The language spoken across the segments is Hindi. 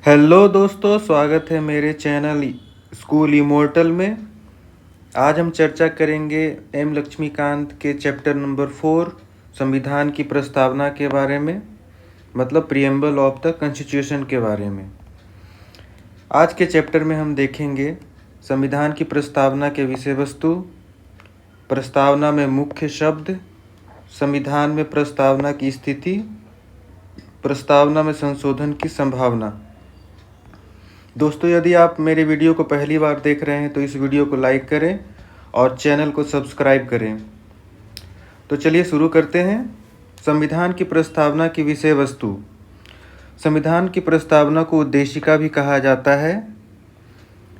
हेलो दोस्तों, स्वागत है मेरे चैनल स्कूल इमोर्टल में। आज हम चर्चा करेंगे एम लक्ष्मीकांत के चैप्टर नंबर 4 संविधान की प्रस्तावना के बारे में, मतलब प्रीएम्बल ऑफ द कॉन्स्टिट्यूशन के बारे में। आज के चैप्टर में हम देखेंगे संविधान की प्रस्तावना के विषय वस्तु, प्रस्तावना में मुख्य शब्द, संविधान में प्रस्तावना की स्थिति, प्रस्तावना में संशोधन की संभावना। दोस्तों, यदि आप मेरे वीडियो को पहली बार देख रहे हैं तो इस वीडियो को लाइक करें और चैनल को सब्सक्राइब करें। तो चलिए शुरू करते हैं। संविधान की प्रस्तावना की विषय वस्तु। संविधान की प्रस्तावना को उद्देशिका भी कहा जाता है।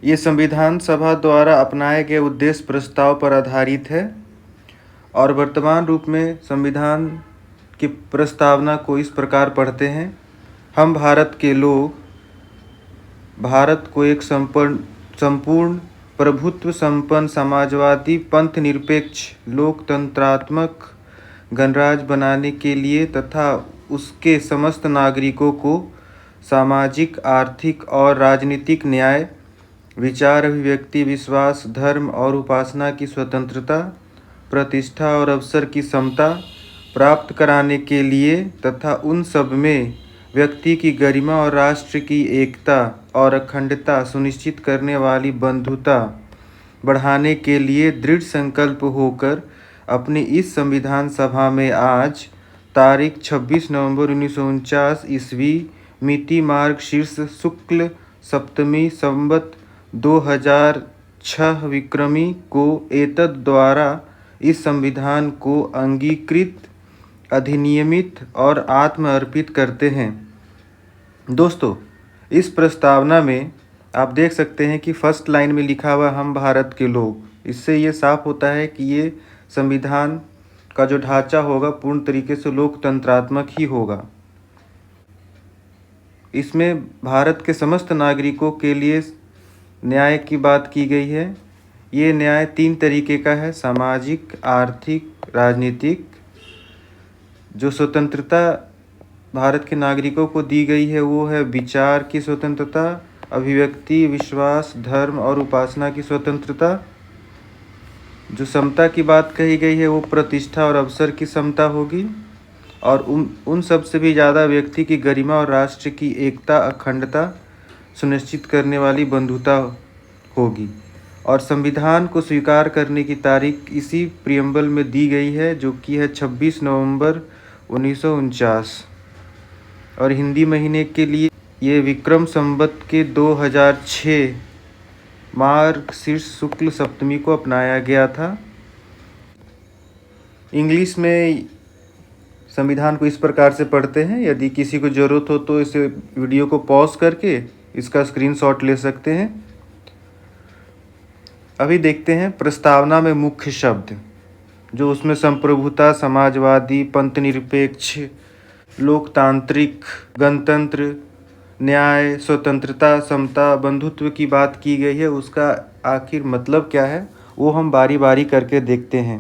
ये संविधान सभा द्वारा अपनाए गए उद्देश्य प्रस्ताव पर आधारित है और वर्तमान रूप में संविधान की प्रस्तावना को इस प्रकार पढ़ते हैं। हम भारत के लोग भारत को एक संपूर्ण प्रभुत्व संपन्न समाजवादी पंथ निरपेक्ष लोकतंत्रात्मक गणराज्य बनाने के लिए तथा उसके समस्त नागरिकों को सामाजिक, आर्थिक और राजनीतिक न्याय, विचार, अभिव्यक्ति, विश्वास, धर्म और उपासना की स्वतंत्रता, प्रतिष्ठा और अवसर की समता प्राप्त कराने के लिए तथा उन सब में व्यक्ति की गरिमा और राष्ट्र की एकता और अखंडता सुनिश्चित करने वाली बंधुता बढ़ाने के लिए दृढ़ संकल्प होकर अपनी इस संविधान सभा में आज तारीख 26 नवंबर 1949 ईस्वी मिति मार्ग शीर्ष शुक्ल सप्तमी संवत 2006 विक्रमी को एतद द्वारा इस संविधान को अंगीकृत, अधिनियमित और आत्म अर्पित करते हैं। दोस्तों, इस प्रस्तावना में आप देख सकते हैं कि फर्स्ट लाइन में लिखा हुआ हम भारत के लोग। इससे ये साफ होता है कि ये संविधान का जो ढांचा होगा पूर्ण तरीके से लोकतंत्रात्मक ही होगा। इसमें भारत के समस्त नागरिकों के लिए न्याय की बात की गई है। ये न्याय 3 तरीके का है: सामाजिक, आर्थिक, राजनीतिक। जो स्वतंत्रता भारत के नागरिकों को दी गई है वो है विचार की स्वतंत्रता, अभिव्यक्ति, विश्वास, धर्म और उपासना की स्वतंत्रता। जो समता की बात कही गई है वो प्रतिष्ठा और अवसर की समता होगी और उन सब से भी ज़्यादा व्यक्ति की गरिमा और राष्ट्र की एकता, अखंडता सुनिश्चित करने वाली बंधुता होगी। और संविधान को स्वीकार करने की तारीख इसी प्रीएम्बल में दी गई है, जो कि है 26 नवंबर 1949 और हिंदी महीने के लिए ये विक्रम संवत के 2006 मार्ग शीर्ष शुक्ल सप्तमी को अपनाया गया था। इंग्लिश में संविधान को इस प्रकार से पढ़ते हैं। यदि किसी को ज़रूरत हो तो इसे वीडियो को पॉज करके इसका स्क्रीनशॉट ले सकते हैं। अभी देखते हैं प्रस्तावना में मुख्य शब्द, जो उसमें संप्रभुता, समाजवादी, पंथ निरपेक्ष, लोकतांत्रिक, गणतंत्र, न्याय, स्वतंत्रता, समता, बंधुत्व की बात की गई है। उसका आखिर मतलब क्या है वो हम बारी बारी करके देखते हैं।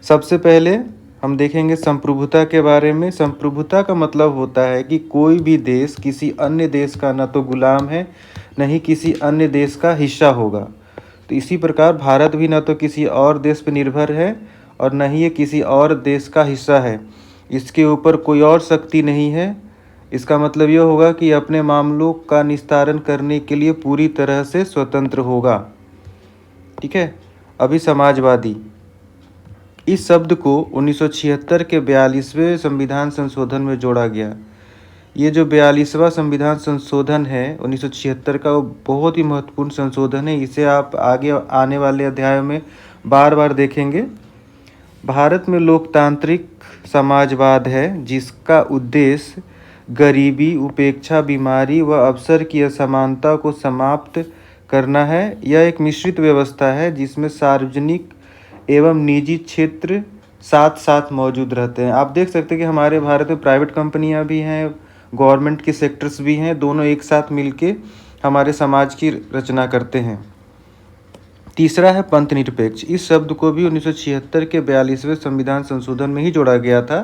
सबसे पहले हम देखेंगे संप्रभुता के बारे में। संप्रभुता का मतलब होता है कि कोई भी देश किसी अन्य देश का न तो गुलाम है न ही किसी अन्य देश का हिस्सा होगा। तो इसी प्रकार भारत भी न तो किसी और देश पर निर्भर है और न ही ये किसी और देश का हिस्सा है। इसके ऊपर कोई और शक्ति नहीं है। इसका मतलब ये होगा कि अपने मामलों का निस्तारण करने के लिए पूरी तरह से स्वतंत्र होगा। ठीक है। अभी समाजवादी, इस शब्द को 1976 के 42वें संविधान संशोधन में जोड़ा गया। ये जो 42वां संविधान संशोधन है 1976 का, वो बहुत ही महत्वपूर्ण संशोधन है। इसे आप आगे आने वाले अध्यायों में बार बार देखेंगे। भारत में लोकतांत्रिक समाजवाद है, जिसका उद्देश्य गरीबी, उपेक्षा, बीमारी व अवसर की असमानता को समाप्त करना है। यह एक मिश्रित व्यवस्था है जिसमें सार्वजनिक एवं निजी क्षेत्र साथ साथ मौजूद रहते हैं। आप देख सकते हैं कि हमारे भारत में प्राइवेट कंपनियां भी हैं, गवर्नमेंट के सेक्टर्स भी हैं, दोनों एक साथ मिलके हमारे समाज की रचना करते हैं। तीसरा है पंथ निरपेक्ष। इस शब्द को भी 1976 के 42वें संविधान संशोधन में ही जोड़ा गया था।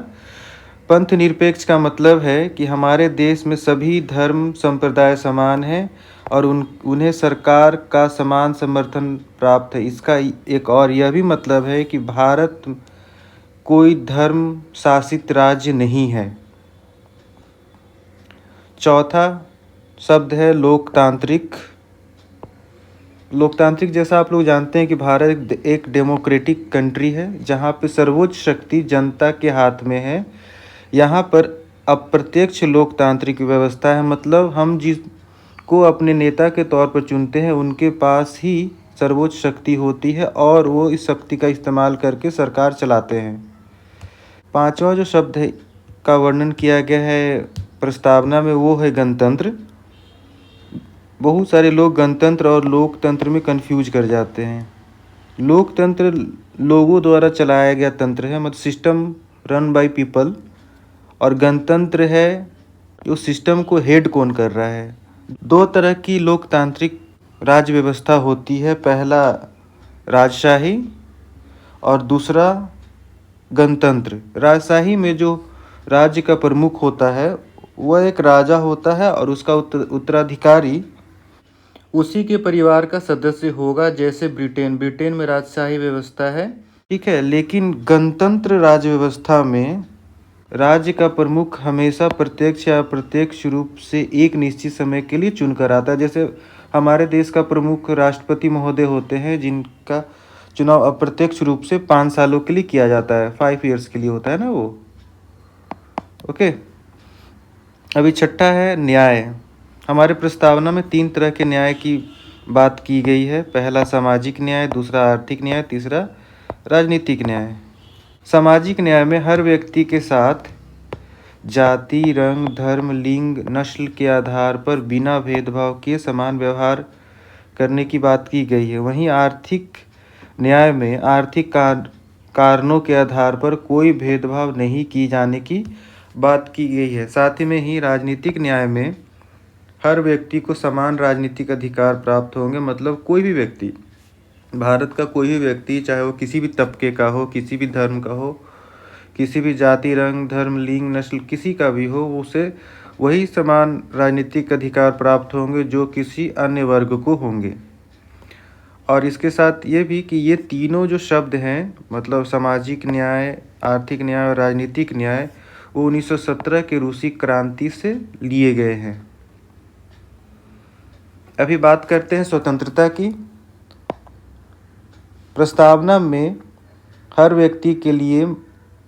पंथ निरपेक्ष का मतलब है कि हमारे देश में सभी धर्म संप्रदाय समान हैं और उन्हें सरकार का समान समर्थन प्राप्त है। इसका एक और यह भी मतलब है कि भारत कोई धर्म शासित राज्य नहीं है। चौथा शब्द है लोकतांत्रिक। लोकतांत्रिक जैसा आप लोग जानते हैं कि भारत एक डेमोक्रेटिक कंट्री है जहाँ पे सर्वोच्च शक्ति जनता के हाथ में है। यहाँ पर अप्रत्यक्ष लोकतांत्रिक व्यवस्था है, मतलब हम जिसको अपने नेता के तौर पर चुनते हैं उनके पास ही सर्वोच्च शक्ति होती है और वो इस शक्ति का इस्तेमाल करके सरकार चलाते हैं। पांचवा जो शब्द है का वर्णन किया गया है प्रस्तावना में वो है गणतंत्र। बहुत सारे लोग गणतंत्र और लोकतंत्र में कंफ्यूज कर जाते हैं। लोकतंत्र लोगों द्वारा चलाया गया तंत्र है, मतलब सिस्टम रन बाय पीपल, और गणतंत्र है उस सिस्टम को हेड कौन कर रहा है। दो तरह की लोकतांत्रिक राज्य व्यवस्था होती है, पहला राजशाही और दूसरा गणतंत्र। राजशाही में जो राज्य का प्रमुख होता है वह एक राजा होता है और उसका उत्तराधिकारी उसी के परिवार का सदस्य होगा, जैसे ब्रिटेन में राजशाही व्यवस्था है, ठीक है। लेकिन गणतंत्र राज्य व्यवस्था में राज्य का प्रमुख हमेशा प्रत्यक्ष या अप्रत्यक्ष रूप से एक निश्चित समय के लिए चुनकर आता है। जैसे हमारे देश का प्रमुख राष्ट्रपति महोदय होते हैं जिनका चुनाव अप्रत्यक्ष रूप से 5 सालों के लिए किया जाता है, 5 ईयर्स के लिए होता है ना वो। ओके, अभी छठा है न्याय। हमारे प्रस्तावना में 3 तरह के न्याय की बात की गई है, पहला सामाजिक न्याय, दूसरा आर्थिक न्याय, तीसरा राजनीतिक न्याय। सामाजिक न्याय में हर व्यक्ति के साथ जाति, रंग, धर्म, लिंग, नस्ल के आधार पर बिना भेदभाव के समान व्यवहार करने की बात की गई है। वहीं आर्थिक न्याय में आर्थिक कारणों के आधार पर कोई भेदभाव नहीं की जाने की बात की गई है। साथ ही में ही राजनीतिक न्याय में हर व्यक्ति को समान राजनीतिक अधिकार प्राप्त होंगे, मतलब कोई भी व्यक्ति, भारत का कोई भी व्यक्ति, चाहे वो किसी भी तबके का हो, किसी भी धर्म का हो, किसी भी जाति, रंग, धर्म, लिंग, नस्ल किसी का भी हो, उसे वही समान राजनीतिक अधिकार प्राप्त होंगे जो किसी अन्य वर्ग को होंगे। और इसके साथ ये भी कि ये तीनों जो शब्द हैं, मतलब सामाजिक न्याय, आर्थिक न्याय और राजनीतिक न्याय, वो 1917 के रूसी क्रांति से लिए गए हैं। अभी बात करते हैं स्वतंत्रता की। प्रस्तावना में हर व्यक्ति के लिए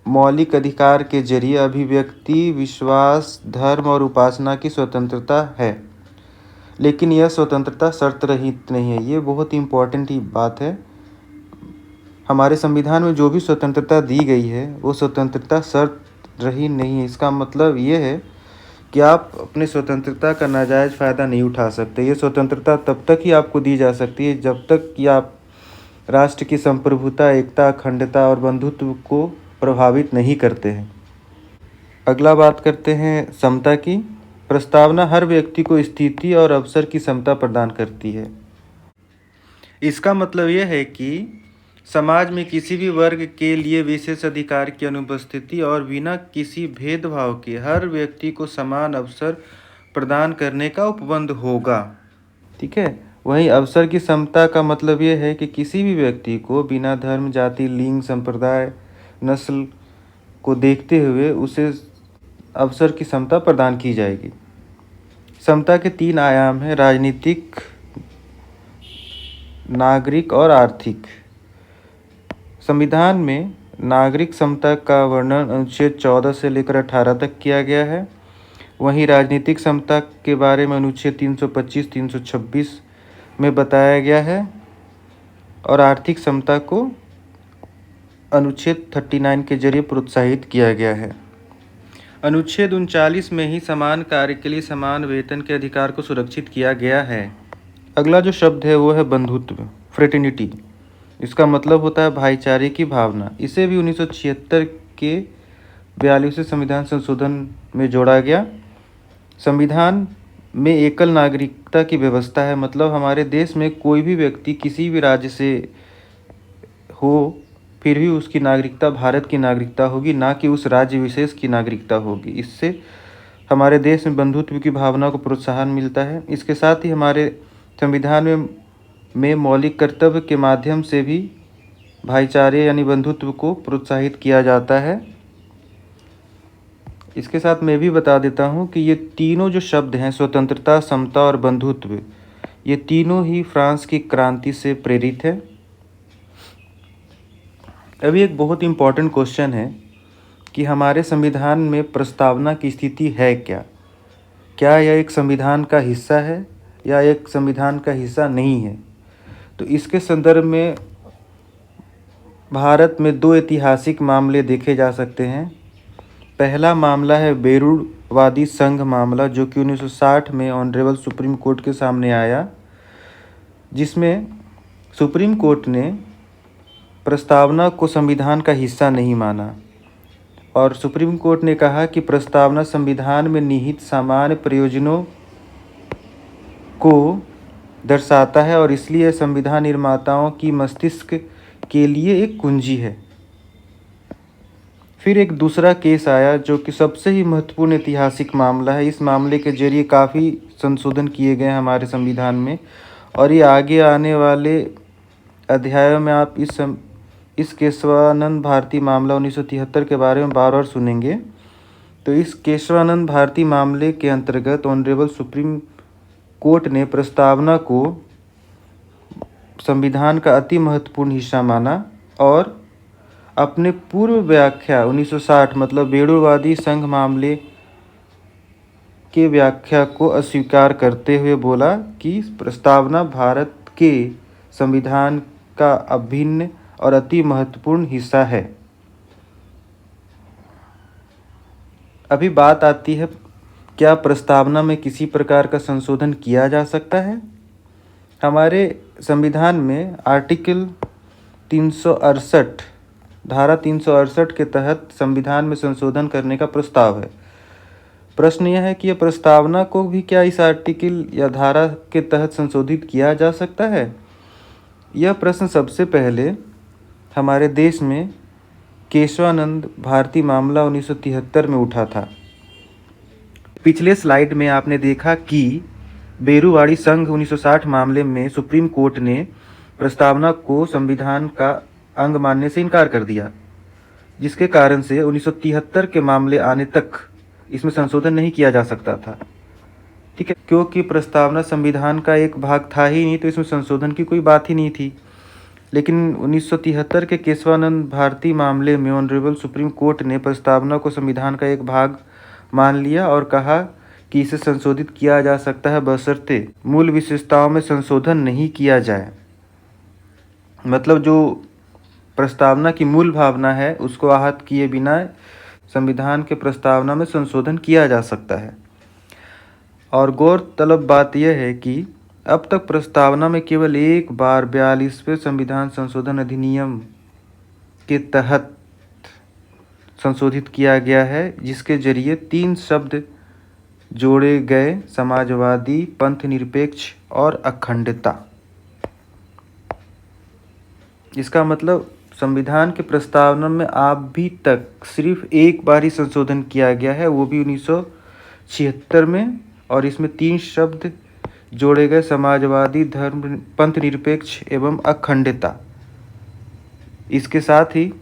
मौलिक अधिकार के जरिए अभिव्यक्ति, विश्वास, धर्म और उपासना की स्वतंत्रता है, लेकिन यह स्वतंत्रता शर्त रहित नहीं है। ये बहुत ही इम्पोर्टेंट ही बात है। हमारे संविधान में जो भी स्वतंत्रता दी गई है वो स्वतंत्रता शर्त रहित नहीं है। इसका मतलब ये है कि आप अपने स्वतंत्रता का नाजायज़ फ़ायदा नहीं उठा सकते। ये स्वतंत्रता तब तक ही आपको दी जा सकती है जब तक कि आप राष्ट्र की संप्रभुता, एकता, अखंडता और बंधुत्व को प्रभावित नहीं करते हैं। अगला बात करते हैं समता की। प्रस्तावना हर व्यक्ति को स्थिति और अवसर की समता प्रदान करती है। इसका मतलब यह है कि समाज में किसी भी वर्ग के लिए विशेष अधिकार की अनुपस्थिति और बिना किसी भेदभाव के हर व्यक्ति को समान अवसर प्रदान करने का उपबंध होगा, ठीक है। वहीं अवसर की समता का मतलब यह है कि किसी भी व्यक्ति को बिना धर्म, जाति, लिंग, संप्रदाय, नस्ल को देखते हुए उसे अवसर की समता प्रदान की जाएगी। समता के 3 आयाम हैं, राजनीतिक, नागरिक और आर्थिक। संविधान में नागरिक समता का वर्णन अनुच्छेद 14 से लेकर 18 तक किया गया है। वहीं राजनीतिक समता के बारे में अनुच्छेद 325, 326 में बताया गया है और आर्थिक समता को अनुच्छेद 39 के जरिए प्रोत्साहित किया गया है। अनुच्छेद 39 में ही समान कार्य के लिए समान वेतन के अधिकार को सुरक्षित किया गया है। अगला जो शब्द है वो है बंधुत्व, फ्रेटर्निटी। इसका मतलब होता है भाईचारे की भावना। इसे भी 1976 के 42वें संविधान संशोधन में जोड़ा गया। संविधान में एकल नागरिकता की व्यवस्था है, मतलब हमारे देश में कोई भी व्यक्ति किसी भी राज्य से हो फिर भी उसकी नागरिकता भारत की नागरिकता होगी, ना कि उस राज्य विशेष की नागरिकता होगी। इससे हमारे देश में बंधुत्व की भावना को प्रोत्साहन मिलता है। इसके साथ ही हमारे संविधान में मौलिक कर्तव्य के माध्यम से भी भाईचारे यानी बंधुत्व को प्रोत्साहित किया जाता है। इसके साथ मैं भी बता देता हूँ कि ये तीनों जो शब्द हैं, स्वतंत्रता, समता और बंधुत्व, ये तीनों ही फ्रांस की क्रांति से प्रेरित है। अभी एक बहुत इम्पॉर्टेंट क्वेश्चन है कि हमारे संविधान में प्रस्तावना की स्थिति है क्या? क्या यह एक संविधान का हिस्सा है या एक संविधान का हिस्सा नहीं है? तो इसके संदर्भ में भारत में दो ऐतिहासिक मामले देखे जा सकते हैं। पहला मामला है बेरूरवादी संघ मामला, जो कि 1960 में ऑनरेबल सुप्रीम कोर्ट के सामने आया, जिसमें सुप्रीम कोर्ट ने प्रस्तावना को संविधान का हिस्सा नहीं माना और सुप्रीम कोर्ट ने कहा कि प्रस्तावना संविधान में निहित सामान्य प्रयोजनों को दर्शाता है और इसलिए संविधान निर्माताओं की मस्तिष्क के लिए एक कुंजी है। फिर एक दूसरा केस आया जो कि सबसे ही महत्वपूर्ण ऐतिहासिक मामला है। इस मामले के जरिए काफ़ी संशोधन किए गए हमारे संविधान में और ये आगे आने वाले अध्यायों में आप इस केशवानंद भारती मामला 1973 के बारे में बार बार सुनेंगे। तो इस केशवानंद भारती मामले के अंतर्गत ऑनरेबल सुप्रीम कोर्ट ने प्रस्तावना को संविधान का अति महत्वपूर्ण हिस्सा माना और अपने पूर्व व्याख्या 1960 मतलब बेरूरवादी संघ मामले के व्याख्या को अस्वीकार करते हुए बोला कि प्रस्तावना भारत के संविधान का अभिन्न और अति महत्वपूर्ण हिस्सा है। अभी बात आती है, क्या प्रस्तावना में किसी प्रकार का संशोधन किया जा सकता है? हमारे संविधान में आर्टिकल 368 धारा 368 के तहत संविधान में संशोधन करने का प्रस्ताव है। प्रश्न यह है कि यह प्रस्तावना को भी क्या इस आर्टिकल या धारा के तहत संशोधित किया जा सकता है? यह प्रश्न सबसे पहले हमारे देश में केशवानंद भारती मामला 1973 में उठा था। पिछले स्लाइड में आपने देखा कि बेरूरवादी संघ 1960 मामले में सुप्रीम कोर्ट ने प्रस्तावना को संविधान का अंग मानने से इनकार कर दिया, जिसके कारण से 1973 के मामले आने तक इसमें संशोधन नहीं किया जा सकता था। ठीक है, क्योंकि प्रस्तावना संविधान का एक भाग था ही नहीं, तो इसमें संशोधन की कोई बात ही नहीं थी। लेकिन 1973 के केशवानंद भारती मामले में ऑनरेबल सुप्रीम कोर्ट ने प्रस्तावना को संविधान का एक भाग मान लिया और कहा कि इसे संशोधित किया जा सकता है बशर्ते मूल विशेषताओं में संशोधन नहीं किया जाए। मतलब जो प्रस्तावना की मूल भावना है उसको आहत किए बिना संविधान के प्रस्तावना में संशोधन किया जा सकता है। और गौरतलब बात यह है कि अब तक प्रस्तावना में केवल एक बार 42वें संविधान संशोधन अधिनियम के तहत संशोधित किया गया है, जिसके जरिए 3 शब्द जोड़े गए, समाजवादी, पंथनिरपेक्ष और अखंडता। इसका मतलब संविधान के प्रस्तावना में अभी तक सिर्फ एक बार ही संशोधन किया गया है, वो भी 1976 में, और इसमें 3 शब्द जोड़े गए, समाजवादी, धर्म, पंथनिरपेक्ष एवं अखंडता। इसके साथ ही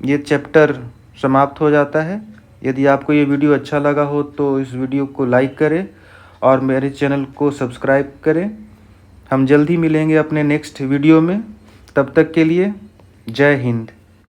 ये चैप्टर समाप्त हो जाता है। यदि आपको ये वीडियो अच्छा लगा हो तो इस वीडियो को लाइक करें और मेरे चैनल को सब्सक्राइब करें। हम जल्द ही मिलेंगे अपने नेक्स्ट वीडियो में। तब तक के लिए जय हिंद।